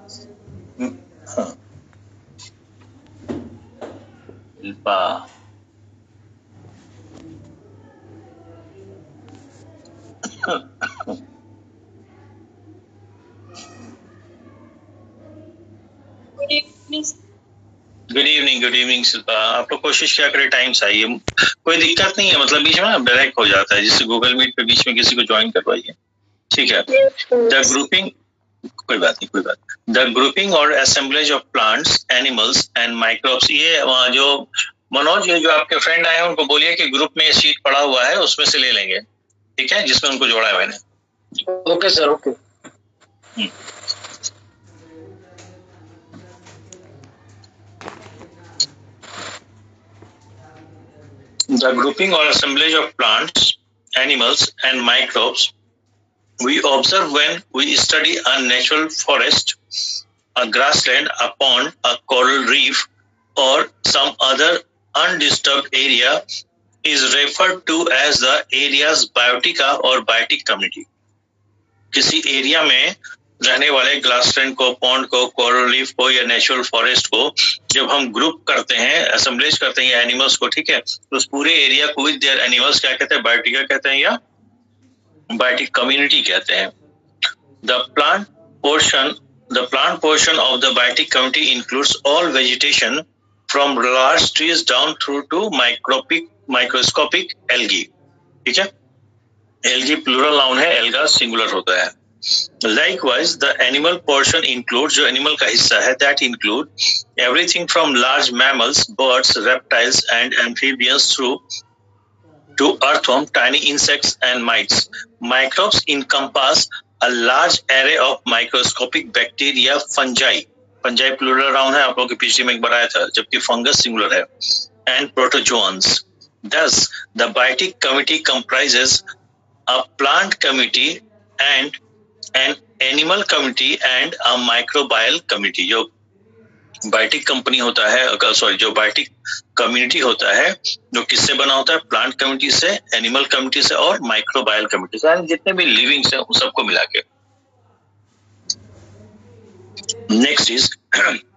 हाँ, Shilpa good evening Shilpa. आप लोग कोशिश क्या करें टाइम से आइए, कोई दिक्कत नहीं है, मतलब बीच में ना ब्रेक हो जाता है, जिससे गूगल मीट पे बीच में किसी को ज्वाइन करवाइए, ठीक है। द ग्रुपिंग, कोई बात नहीं, कोई बात। द ग्रुपिंग और assemblage of plants, animals and microbes, ये जो मनोज, ये जो आपके फ्रेंड आए हैं उनको बोलिए कि ग्रुप में शीट पड़ा हुआ है, उसमें से ले लेंगे, ठीक है, जिसमें उनको जोड़ा है मैंने। Okay sir, okay. The grouping or assemblage of plants, animals and microbes we observe when we study a natural forest, a grassland, a pond, a coral reef or some other undisturbed area is referred to as the area's biotica or biotic community. किसी area में रहने वाले grassland को, pond को, coral reef को या natural forest को जब हम ग्रुप करते हैं, असेंबलेज करते हैं एनिमल्स को, ठीक है, तो उस पूरे एरिया को विद देयर एनिमल्स क्या कहते हैं? बायोटिका कहते हैं या बायोटिक कम्युनिटी कहते हैं। The plant portion of the biotic community includes all vegetation from large trees down through to microscopic algae, ठीक है। एल्गी प्लूरल नाउन है, एल्गा सिंगुलर होता है। Likewise, the animal portion includes, जो एनिमल का हिस्सा है, that include everything from large mammals, birds, reptiles and amphibians through to earthworm, tiny insects and mites. Microbes encompass a large array of microscopic bacteria, fungi plural noun है, आप लोगों के पिछले में एक बार आया था, जबकि फंगस सिंगुलर है, and protozoans. Thus, the biotic community comprises a plant community and an animal community and a microbial community. जो बायोटिक कंपनी होता है, सॉरी, जो बायोटिक कम्युनिटी होता है, जो किससे बना होता है? प्लांट कम्युनिटी से, एनिमल कम्युनिटी से और माइक्रोबायल कम्युनिटी से, जितने भी लिविंग्स हैं उन सबको मिला के। Next is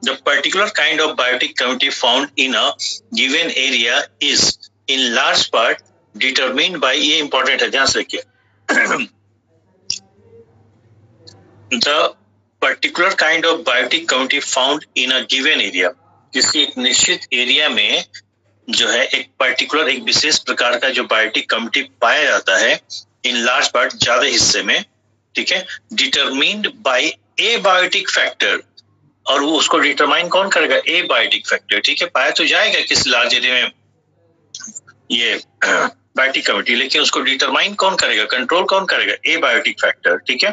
the particular kind of biotic community found in a given area is in large part determined by, ये इंपॉर्टेंट है, ध्यान से रखिए। The particular kind of biotic community found in a given area, किसी एक निश्चित area में जो है एक पर्टिकुलर, एक विशेष प्रकार का जो बायोटिक कम्युनिटी पाया जाता है, इन लार्ज पार्ट, ज्यादा हिस्से में, ठीक है, determined by abiotic factor, और वो उसको डिटरमाइन कौन करेगा? ए बायोटिक फैक्टर, ठीक है। पाया तो जाएगा किसी लार्ज एरिया में ये बायोटिक कम्युनिटी, लेकिन उसको डिटरमाइन कौन करेगा, कंट्रोल कौन करेगा? ए बायोटिक फैक्टर, ठीक है।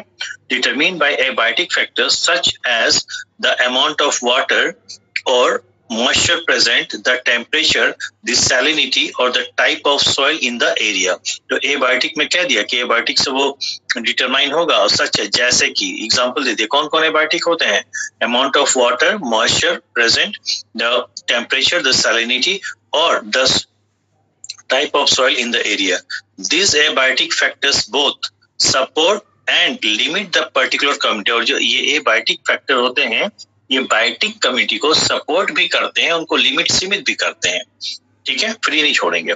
Determine by abiotic factor such as the amount of water और moisture present, the temperature, the salinity और the type of soil in the area. तो ए बायोटिक में कह दिया कि ए बायोटिक से वो डिटरमाइन होगा, और सच है जैसे कि एग्जांपल दे दिए, कौन कौन ए बायोटिक होते हैं? Amount of water, moisture present, the temperature, the salinity और the type of soil in the area. These abiotic factors both support and limit the particular community. और जो ये abiotic factor होते हैं, ये बायोटिक कम्युनिटी को सपोर्ट भी करते हैं, उनको लिमिट, सीमित भी करते हैं, ठीक है, फ्री नहीं छोड़ेंगे।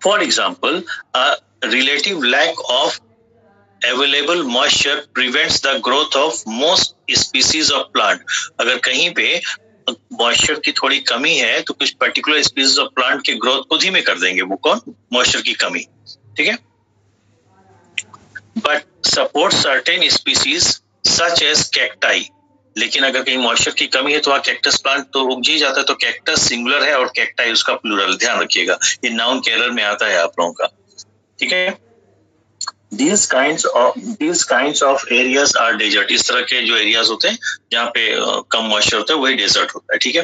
For example, relative lack of available moisture prevents the growth of most species of plant. अगर कहीं पे मॉइस्चर की थोड़ी कमी है तो कुछ पर्टिकुलर स्पीसीज ऑफ प्लांट के ग्रोथ को धीमे कर देंगे, वो कौन? मॉइस्चर की कमी, ठीक है। But support certain species such as cacti, लेकिन अगर कहीं मॉइस्चर की कमी है तो वहाँ कैक्टस प्लांट तो उग ही जाता है, तो कैक्टस सिंगुलर है और कैक्टाई उसका प्लूरल, ध्यान रखिएगा, ये नाउन के एरर में आता है आप लोगों का, ठीक है। These kinds of areas are desert. इस तरह के जो एरियाज होते हैं जहाँ पे कम मॉइस्चर होता है वही डेजर्ट होता है, ठीक है।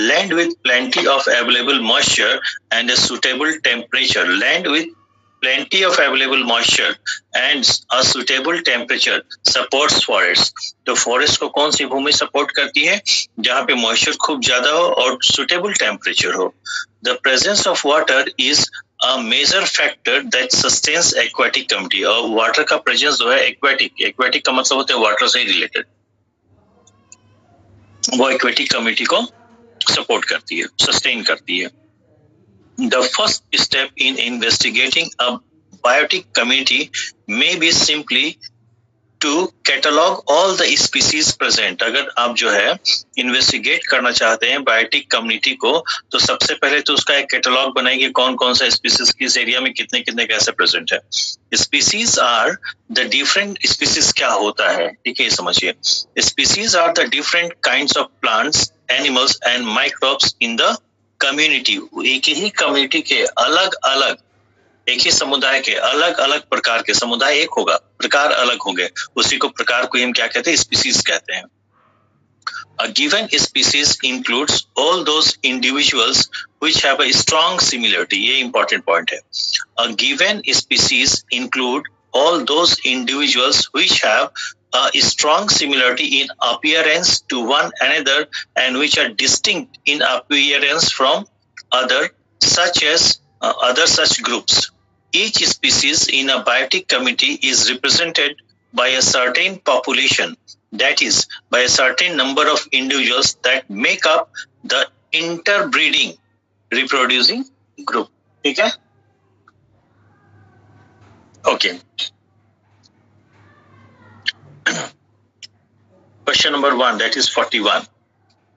Land with plenty of available moisture and a suitable temperature. Land with plenty of available moisture and a suitable temperature supports forests. तो फॉरेस्ट को कौन सी भूमि सपोर्ट करती है? जहाँ पे मॉइस्चर खूब ज्यादा हो और सुटेबल टेम्परेचर हो। The presence of water is a major factor that sustains aquatic community. और वाटर का प्रेजेंस जो है एक्वेटिक का मतलब होता है वाटर से रिलेटेड, वो एक्वेटिक कम्युनिटी को सपोर्ट करती है, सस्टेन करती है। The first step in investigating a biotic community may be simply to catalog all the species present। अगर आप जो है इन्वेस्टिगेट करना चाहते हैं बायोटिक कम्युनिटी को, तो सबसे पहले तो उसका एक कैटलॉग बनाइए, कौन कौन सा स्पीसीज किस एरिया में कितने कितने कैसे प्रेजेंट है। Species are the different species क्या होता है, ठीक है, समझिए। Species are the different kinds of plants, animals and microbes in the community. एक ही कम्युनिटी के अलग अलग, एक ही समुदाय के अलग अलग प्रकार के, समुदाय एक होगा, प्रकार अलग होंगे, उसी को प्रकार को हम क्या कहते हैं, स्पीसीज कहते हैं। A given species includes all those individuals which have a strong similarity। ये important point है। A given species include all those individuals which have a strong similarity in appearance to one another and which are distinct in appearance from other such groups। Each species in a biotic community is represented by a certain population, that is, by a certain number of individuals that make up the interbreeding reproducing group। ठीक है, okay। Question number 1, that is 41।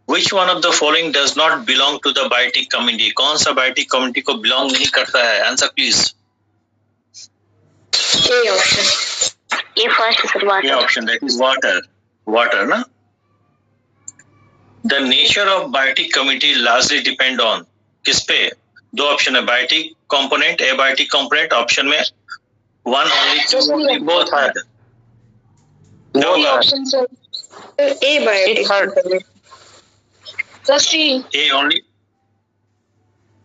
Which one of the following does not belong to the biotic community? कौन सा biotic community को belong नहीं करता है? Answer please। A option। A first is water। A option, that is water। Water ना? The nature of biotic community largely depend on, किस पे? दो ऑप्शन है, biotic component, abiotic component। Option में one only, two only, both है। दो option sir, abiotic। A only।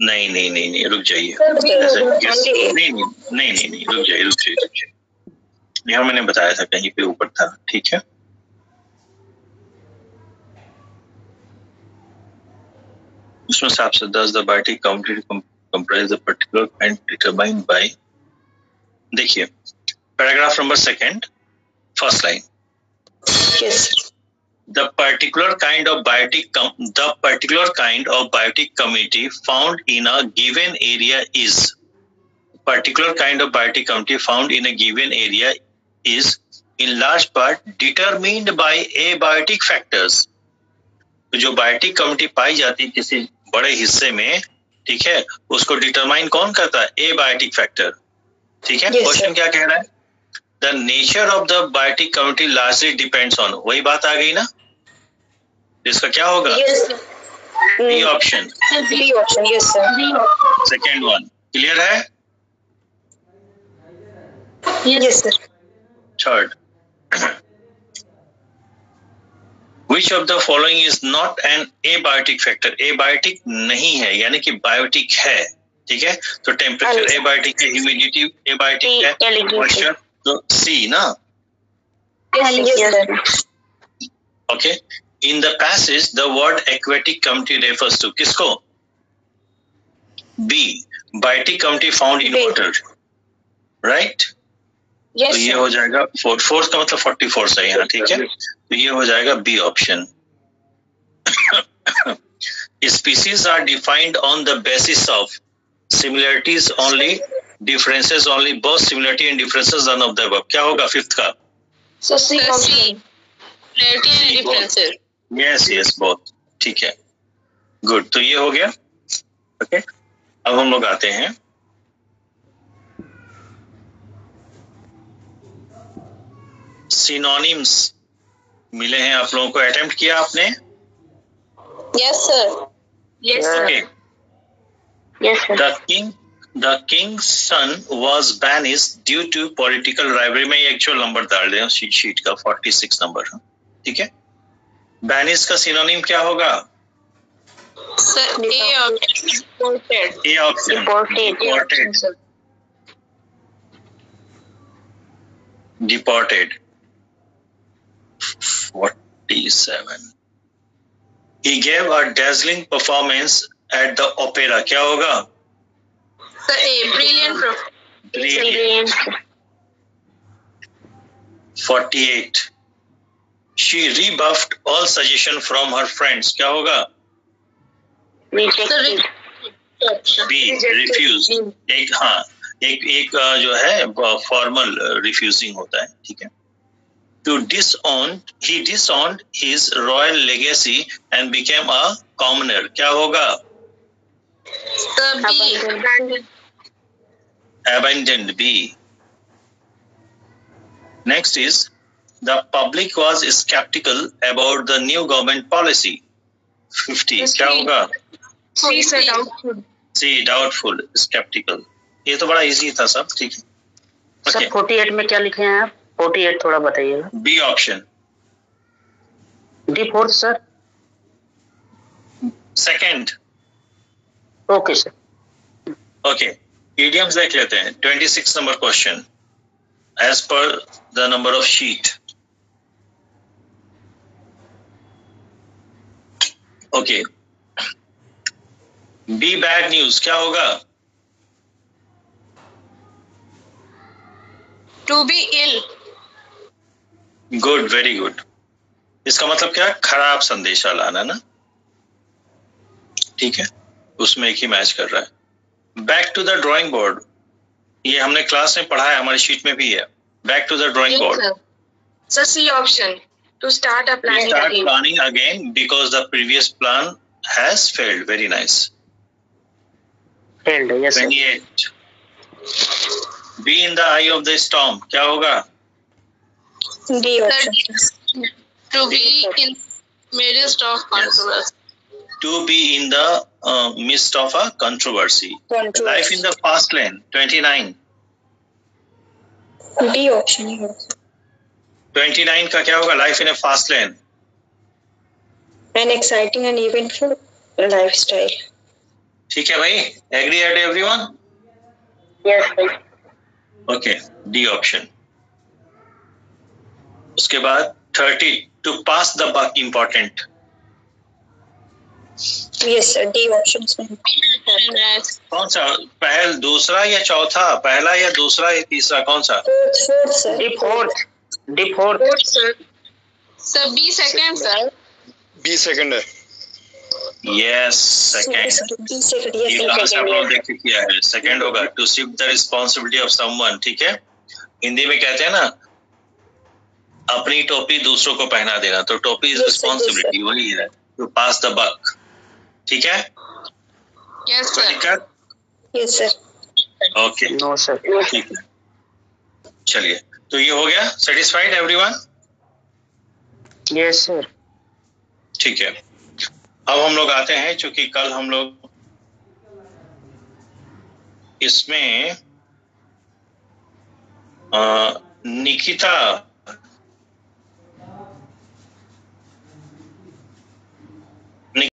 नहीं, रुक जाइए। नहीं, रुक जाइए। यहाँ मैंने बताया था कहीं पे ऊपर था, ठीक है। उसमें साफ से 10 the biotic community comprise a particular kind determined by, देखिए paragraph number 2, first line. Yes। The particular kind of biotic community found in a given area is, particular kind of biotic community found in a given area is in large part determined by abiotic factors। तो जो biotic community पाई जाती है किसी बड़े हिस्से में, ठीक है, उसको डिटरमाइन कौन करता है? Abiotic factor. ठीक है। क्वेश्चन क्या कह रहा है? The nature of the biotic community largely depends on, वही बात आ गई ना, इसका क्या होगा? B option. Yes sir. Second one clear है? Yes sir. Third, Which of the following is not an abiotic factor? Abiotic नहीं है, यानी कि बायोटिक है, ठीक है। तो टेम्परेचर abiotic है, ह्यूमिडिटी abiotic है, मॉइस्चर तो सी ना। Okay. In the passage, the word aquatic community refers to किसको? B, biotic community found in water, right? Yes, तो ये हो जाएगा फोर्थ का मतलब 44 सही है ना, ठीक है। तो ये हो जाएगा B option. Species are defined on the basis of similarities only, differences only, both similarity and differences none of the above. क्या होगा फिफ्थ का? यस बोथ, ठीक है, गुड। तो ये हो गया, ओके। अब हम लोग आते हैं सिनोनिम्स। मिले हैं आप लोगों को, अटेम्प्ट किया आपने? Yes sir. Yes sir. Yes sir. The king's son was banished due to political rivalry। में एक्चुअल नंबर डाल दें शीट का 46 नंबर, ठीक है। बैनिश का सिनोनिम क्या होगा? Sir A option. Deported. 47। He gave a dazzling performance at the opera। क्या होगा? Brilliant। 48। She rebuffed all suggestion from her friends. क्या होगा? B. Refused. एक जो है फॉर्मल रिफ्यूजिंग होता है, ठीक है. He disowned his royal legacy and became a commoner. क्या होगा? Abandoned. B. Next is the public was skeptical about the new government policy. 50. क्या होगा? C. Doubtful. Skeptical. ये तो बड़ा इजी था सब, ठीक है. सर 48 में क्या लिखे हैं आप? 48 थोड़ा बताइएगा. B option. D fourth sir. Second. Okay sir. Okay, idioms देख लेते हैं. 26 number question. As per the number of sheet. Okay. B bad news क्या होगा? To be ill. Good, very good. इसका मतलब क्या? खराब संदेशा लाना ना, ठीक है, उसमें एक ही मैच कर रहा है. Back to the drawing board, ये हमने क्लास में पढ़ा है, हमारी शीट में भी है. Back to the drawing board. So C option. To start planning again because the previous plan has failed. Very nice. Failed, yes sir. 28. Be in the eye of the storm. क्या होगा? D option. To be in midst of controversy. To be in the midst of a controversy. Life in the fast lane. 29. D option. 29 का क्या होगा? Life in a fast lane. An exciting and eventful lifestyle. ठीक है भाई. Agree at everyone? Yes sir. Okay. D option. उसके बाद 30. To pass the buck important. Yes sir. D option. कौन सा? पहल, दूसरा या चौथा? पहला या दूसरा या तीसरा? कौन सा? Fourth sir. D fourth sir. Sir B second sir. B second है. Yes, second. ये कहाँ से आपने देख किया है? सेकंड होगा. To shift the responsibility of someone. ठीक है. हिंदी में कहते हैं ना, अपनी टोपी दूसरों को पहना देना, तो टोपी इज रिस्पॉन्सिबिलिटी, वही है. To pass the buck. ठीक है. Yes sir. Yes sir. Okay. No sir. ठीक है. चलिए, तो ये हो गया. Satisfied everyone? Yes sir. ठीक है. अब हम लोग आते हैं, चूंकि कल हम लोग इसमें निकिता